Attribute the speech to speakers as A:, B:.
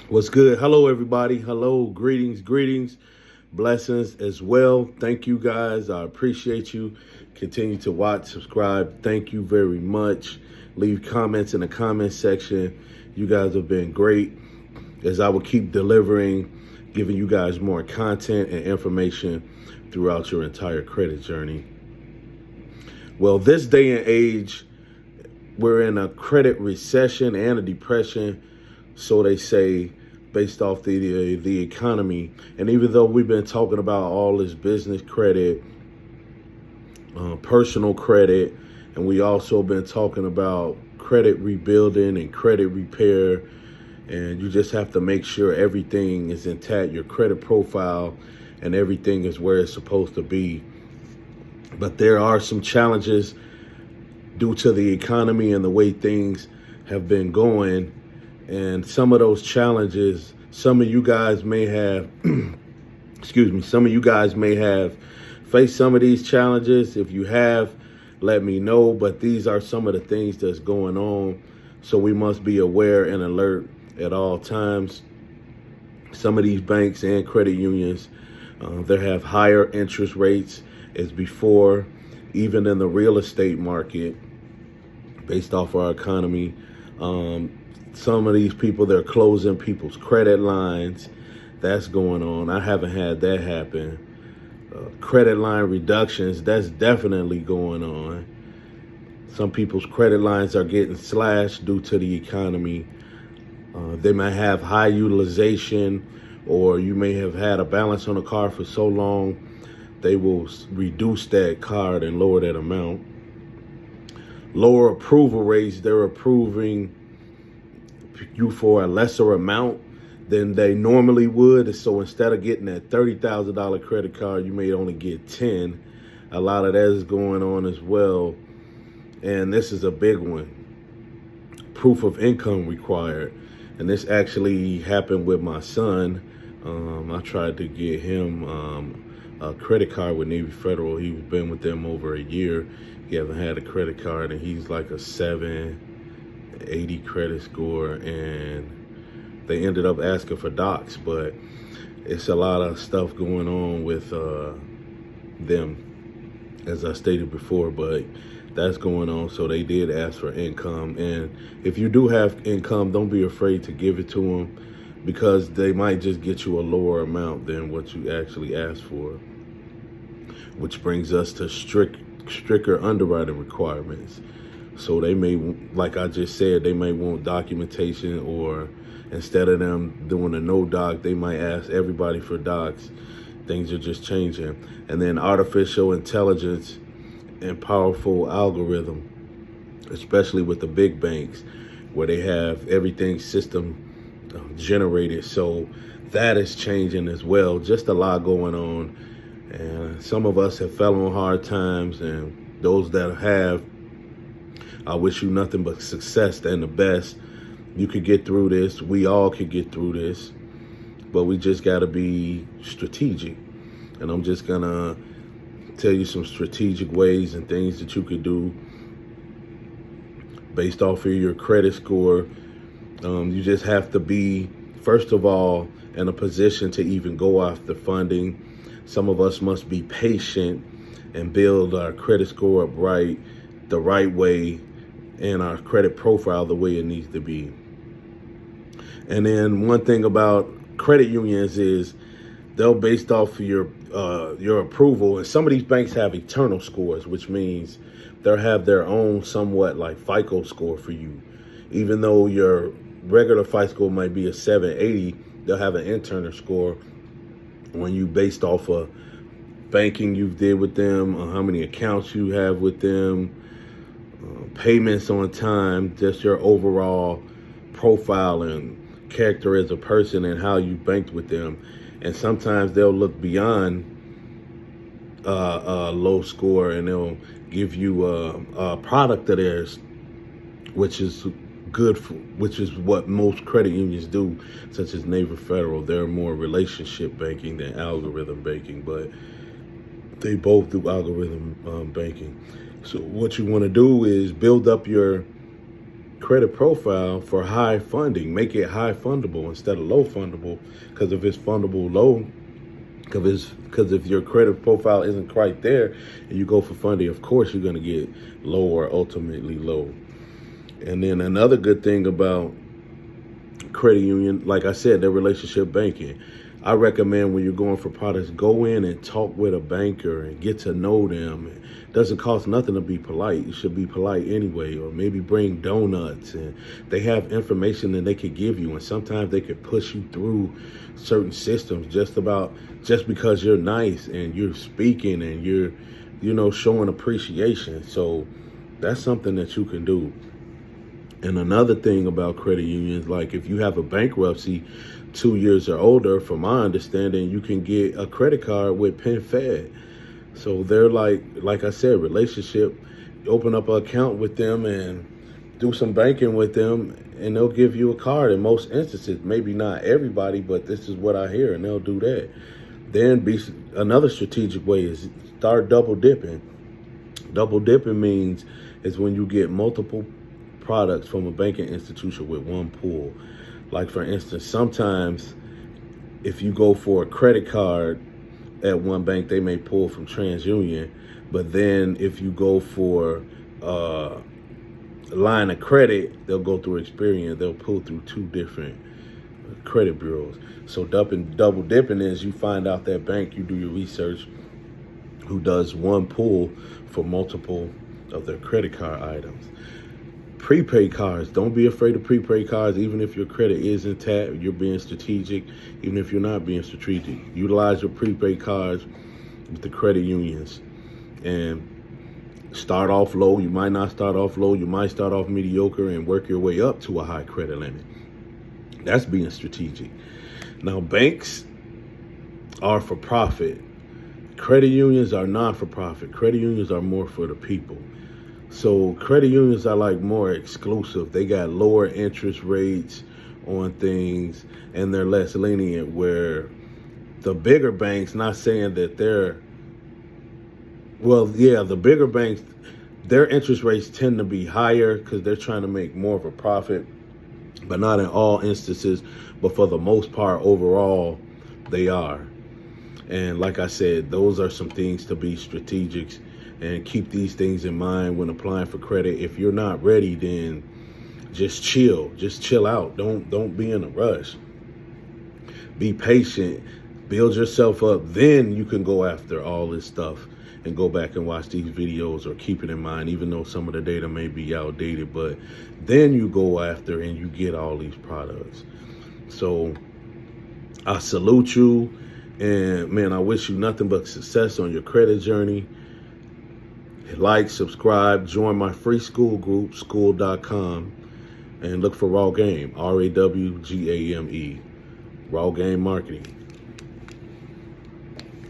A: What's good? Hello, everybody. Hello, greetings, blessings as well. Thank you guys. I appreciate you. Continue to watch, subscribe. Thank you very much. Leave comments in the comment section. You guys have been great as I will keep delivering, giving you guys more content and information throughout your entire credit journey. Well, this day and age, we're in a credit recession and a depression, so they say, based off the economy. And even though we've been talking about all this business credit, personal credit, and we also been talking about credit rebuilding and credit repair, and you just have to make sure everything is intact, your credit profile, and everything is where it's supposed to be. But there are some challenges due to the economy and the way things have been going. And some of those challenges, some of you guys may have, some of you guys may have faced some of these challenges. If you have, let me know. But these are some of the things that's going on. So we must be aware and alert at all times. Some of these banks and credit unions, they have higher interest rates as before, even in the real estate market, based off our economy. Some of these people, they're closing people's credit lines. That's going on. I haven't had that happen. Credit line reductions, that's definitely going on. Some people's credit lines are getting slashed due to the economy. They might have high utilization, or you may have had a balance on a car for so long, they will reduce that card and lower that amount. Lower approval rates, they're approving you for a lesser amount than they normally would. So instead of getting that $30,000 credit card, you may only get 10. A lot of that is going on as well. And this is a big one. Proof of income required. And this actually happened with my son. I tried to get him a credit card with Navy Federal. He's been with them over a year. He hasn't had a credit card, and he's like a 780 credit score, and they ended up asking for docs. But it's a lot of stuff going on with them, as I stated before, but that's going on. So they did ask for income, and if you do have income, don't be afraid to give it to them, because they might just get you a lower amount than what you actually asked for, which brings us to stricter underwriting requirements. So they may, like I just said, they may want documentation, or instead of them doing a no doc, they might ask everybody for docs. Things are just changing. And then artificial intelligence and powerful algorithm, especially with the big banks, where they have everything system generated. So that is changing as well. Just a lot going on. And some of us have fell on hard times, and those that have, I wish you nothing but success and the best. You could get through this. We all could get through this, but we just got to be strategic. And I'm just going to tell you some strategic ways and things that you could do based off of your credit score. You just have to be, first of all, in a position to even go after funding. Some of us must be patient and build our credit score up the right way, and our credit profile the way it needs to be. And then one thing about credit unions is they'll based off of your approval, and some of these banks have internal scores, which means they'll have their own somewhat like FICO score for you. Even though your regular FICO score might be a 780, they'll have an internal score when you based off of banking you did with them, how many accounts you have with them, payments on time, just your overall profile and character as a person and how you banked with them. And sometimes they'll look beyond a low score, and they'll give you a product of theirs, which is good for, which is what most credit unions do, such as Navy Federal. They're more relationship banking than algorithm banking, but they both do algorithm banking. So what you want to do is build up your credit profile for high funding. Make it high fundable instead of low fundable. Because if it's fundable low, because if your credit profile isn't quite there and you go for funding, of course you're going to get low or ultimately low. And then another good thing about credit union, like I said, their relationship banking. I recommend when you're going for products, go in and talk with a banker and get to know them. It doesn't cost nothing to be polite. You should be polite anyway, or maybe bring donuts, and they have information that they could give you. And sometimes they could push you through certain systems just because you're nice and you're speaking and you're, showing appreciation. So that's something that you can do. And another thing about credit unions, like if you have a bankruptcy 2 years or older, from my understanding, you can get a credit card with PenFed. So they're like I said, relationship. Open up an account with them and do some banking with them, and they'll give you a card in most instances. Maybe not everybody, but this is what I hear, and they'll do that. Then another strategic way is start double dipping. Double dipping means is when you get multiple products from a banking institution with one pool. Like for instance, sometimes if you go for a credit card at one bank, they may pull from TransUnion. But then if you go for a line of credit, they'll go through Experian. They'll pull through two different credit bureaus. So double dipping is you find out that bank, you do your research, who does one pull for multiple of their credit card items. Prepaid cards. Don't be afraid of prepaid cards. Even if your credit is intact, you're being strategic. Even if you're not being strategic, utilize your prepaid cards with the credit unions and start off low. You might not start off low. You might start off mediocre and work your way up to a high credit limit. That's being strategic. Now, banks are for profit. Credit unions are not for profit. Credit unions are more for the people. So credit unions are like more exclusive. They got lower interest rates on things and they're less lenient, where the bigger banks, not saying that the bigger banks, their interest rates tend to be higher because they're trying to make more of a profit, but not in all instances. But for the most part, overall, they are. And like I said, those are some things to be strategic and keep these things in mind when applying for credit. If you're not ready, then just chill out. Don't be in a rush. Be patient, build yourself up. Then you can go after all this stuff and go back and watch these videos, or keep it in mind, even though some of the data may be outdated. But then you go after and you get all these products. So I salute you, and man, I wish you nothing but success on your credit journey. Like, subscribe, join my free school group, school.com, and look for Raw Game, RAWGAME, Raw Game Marketing.